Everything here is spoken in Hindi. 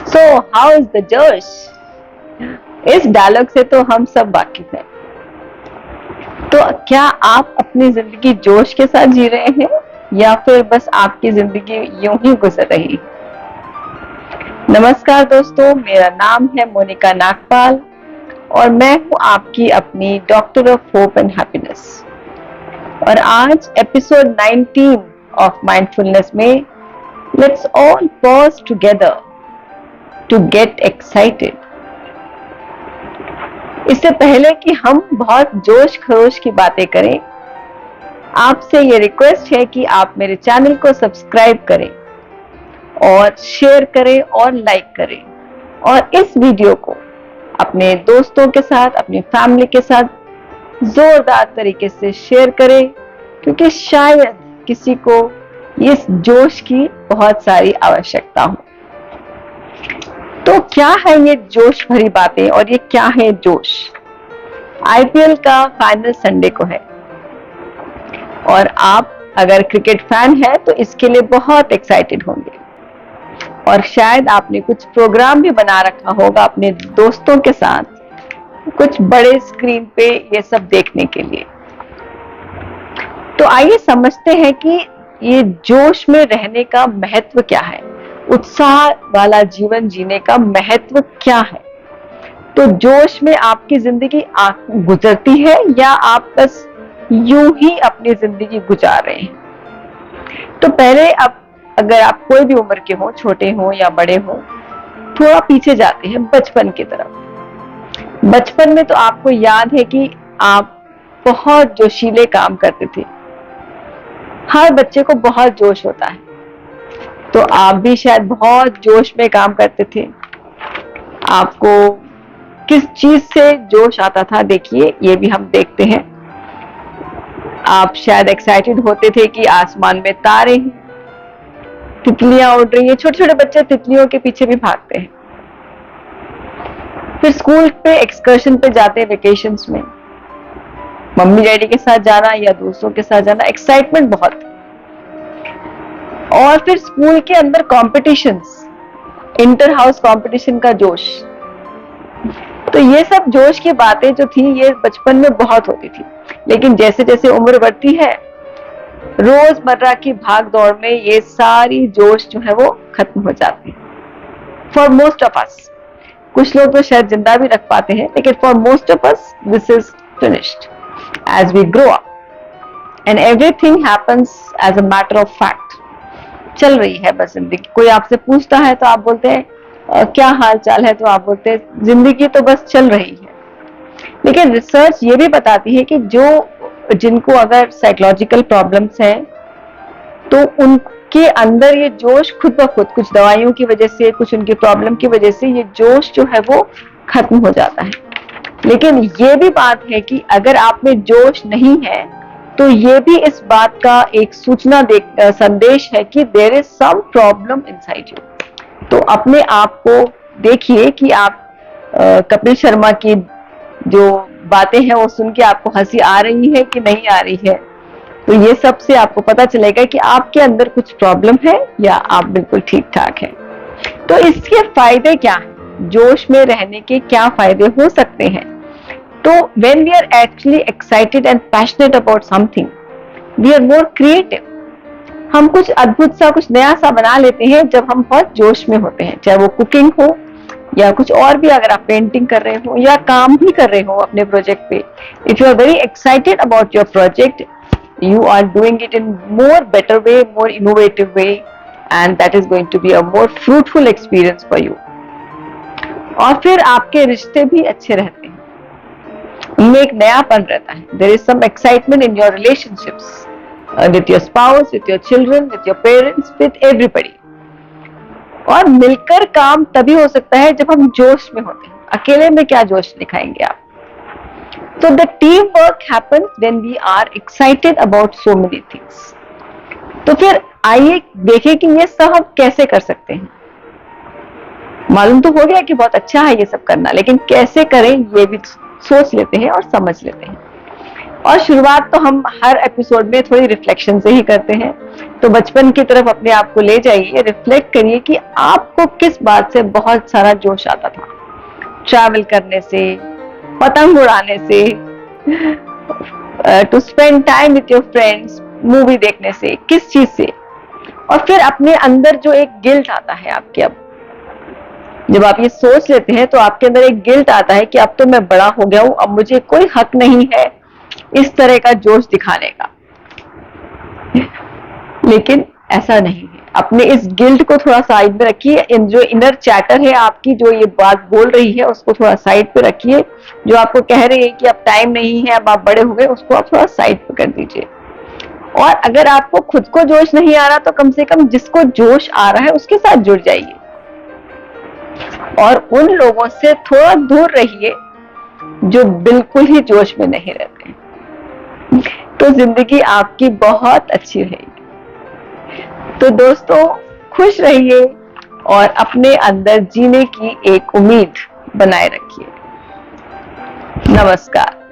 सो हाउ इज द जोश? इस डायलॉग से तो हम सब वाकिफ हैं। तो क्या आप अपनी जिंदगी जोश के साथ जी रहे हैं या फिर बस आपकी जिंदगी यूं ही गुजर रही है? नमस्कार दोस्तों, मेरा नाम है मोनिका नागपाल और मैं हूं आपकी अपनी doctor of hope and happiness. और आज एपिसोड 19 ऑफ माइंडफुलनेस में let's all pause together to get excited. इससे पहले कि हम बहुत जोश खरोश की बातें करें, आपसे ये रिक्वेस्ट है कि आप मेरे चैनल को सब्सक्राइब करें और शेयर करें और लाइक करें और इस वीडियो को अपने दोस्तों के साथ, अपनी फैमिली के साथ जोरदार तरीके से शेयर करें, क्योंकि शायद किसी को इस जोश की बहुत सारी आवश्यकता हो। तो क्या है ये जोश भरी बातें और ये क्या है जोश? आईपीएल का फाइनल संडे को है और आप अगर क्रिकेट फैन है तो इसके लिए बहुत एक्साइटेड होंगे और शायद आपने कुछ प्रोग्राम भी बना रखा होगा अपने दोस्तों के साथ, कुछ बड़े स्क्रीन पे ये सब देखने के लिए। तो आइए समझते हैं कि ये जोश में रहने का महत्व क्या है, उत्साह वाला जीवन जीने का महत्व क्या है। तो जोश में आपकी जिंदगी गुजरती है या आप बस यूं ही अपनी जिंदगी गुजार रहे हैं? तो पहले अब अगर आप कोई भी उम्र के हो, छोटे हो या बड़े हो, थोड़ा पीछे जाते हैं बचपन की तरफ। बचपन में तो आपको याद है कि आप बहुत जोशीले काम करते थे। हर बच्चे को बहुत जोश होता है, तो आप भी शायद बहुत जोश में काम करते थे। आपको किस चीज से जोश आता था, देखिए ये भी हम देखते हैं। आप शायद एक्साइटेड होते थे कि आसमान में तारे हैं, तितलियां उड़ रही हैं। छोटे छोटे बच्चे तितलियों के पीछे भी भागते हैं। फिर स्कूल पे एक्सकर्शन पे जाते हैं, वेकेशंस में मम्मी डैडी के साथ जाना या दोस्तों के साथ जाना, एक्साइटमेंट बहुत। और फिर स्कूल के अंदर कॉम्पिटिशन्स, इंटर हाउस कॉम्पिटिशन का जोश। तो ये सब जोश की बातें जो थी ये बचपन में बहुत होती थी, लेकिन जैसे जैसे उम्र बढ़ती है, रोजमर्रा की भाग दौड़ में ये सारी जोश जो है वो खत्म हो जाती है। फॉर मोस्ट ऑफ अस, कुछ लोग तो शायद जिंदा भी रख पाते हैं, लेकिन for most of us this is finished as we grow up and everything happens as a matter of fact. चल रही है बस जिंदगी। कोई आपसे पूछता है तो आप बोलते हैं क्या हाल चाल है, तो आप बोलते हैं जिंदगी तो बस चल रही है। लेकिन रिसर्च ये भी बताती है कि जिनको अगर साइकोलॉजिकल प्रॉब्लम्स हैं तो उनके अंदर ये जोश खुद ब खुद, कुछ दवाइयों की वजह से, कुछ उनकी प्रॉब्लम की वजह से ये जोश जो है वो खत्म हो जाता है। लेकिन ये भी बात है कि अगर आप में जोश नहीं है तो ये भी इस बात का एक संदेश है कि there is some problem inside you. तो अपने आप को देखिए कि आप कपिल शर्मा की जो बातें हैं वो सुन के आपको हंसी आ रही है कि नहीं आ रही है। तो ये सब से आपको पता चलेगा कि आपके अंदर कुछ प्रॉब्लम है या आप बिल्कुल ठीक ठाक हैं। तो इसके फायदे क्या हैं, जोश में रहने के क्या फायदे हो सकते हैं? तो when we are actually excited and passionate about something, we are more creative. हम कुछ अद्भुत सा, कुछ नया सा बना लेते हैं जब हम बहुत जोश में होते हैं, चाहे वो कुकिंग हो या कुछ और भी। अगर आप पेंटिंग कर रहे हो या काम भी कर रहे हो अपने प्रोजेक्ट पे, if you are very excited about your project, you are doing it in more better way, more innovative way, and that is going to be a more fruitful experience for you. और फिर आपके रिश्ते भी अच्छे रहते हैं, उनमें एक नयापन रहता है। There is some excitement in your relationships with your spouse, with your children, with your parents, with everybody. और मिलकर काम तभी हो सकता है जब हम जोश में होते हैं। अकेले में क्या जोश दिखाएंगे आप? So the teamwork happens when we are excited about so many things. तो फिर आइए देखें कि ये सब हम कैसे कर सकते हैं। मालूम तो हो गया कि बहुत अच्छा है ये सब करना, लेकिन कैसे करें ये भी सोच लेते हैं और समझ लेते हैं। और शुरुआत तो हम हर एपिसोड में थोड़ी रिफ्लेक्शन से ही करते हैं। तो बचपन की तरफ अपने आप को ले जाइए, रिफ्लेक्ट करिए कि आपको किस बात से बहुत सारा जोश आता था। ट्रैवल करने से, पतंग उड़ाने से, to spend time with your friends, movie देखने से, किस चीज से। और फिर अपने अंदर जो एक गिल्ट आता है आपके, अब जब आप ये सोच लेते हैं तो आपके अंदर एक गिल्ट आता है कि अब तो मैं बड़ा हो गया हूं, अब मुझे कोई हक नहीं है इस तरह का जोश दिखाने का। लेकिन ऐसा नहीं है। अपने इस गिल्ट को थोड़ा साइड में रखिए, जो इनर चैटर है आपकी, जो ये बात बोल रही है, उसको थोड़ा साइड पे रखिए। जो आपको कह रही है कि अब टाइम नहीं है, अब आप बड़े हो गए, उसको आप थोड़ा साइड पे कर दीजिए। और अगर आपको खुद को जोश नहीं आ रहा तो कम से कम जिसको जोश आ रहा है उसके साथ जुड़ जाइए, और उन लोगों से थोड़ा दूर रहिए जो बिल्कुल ही जोश में नहीं रहते। तो जिंदगी आपकी बहुत अच्छी रहेगी। तो दोस्तों, खुश रहिए और अपने अंदर जीने की एक उम्मीद बनाए रखिए। नमस्कार।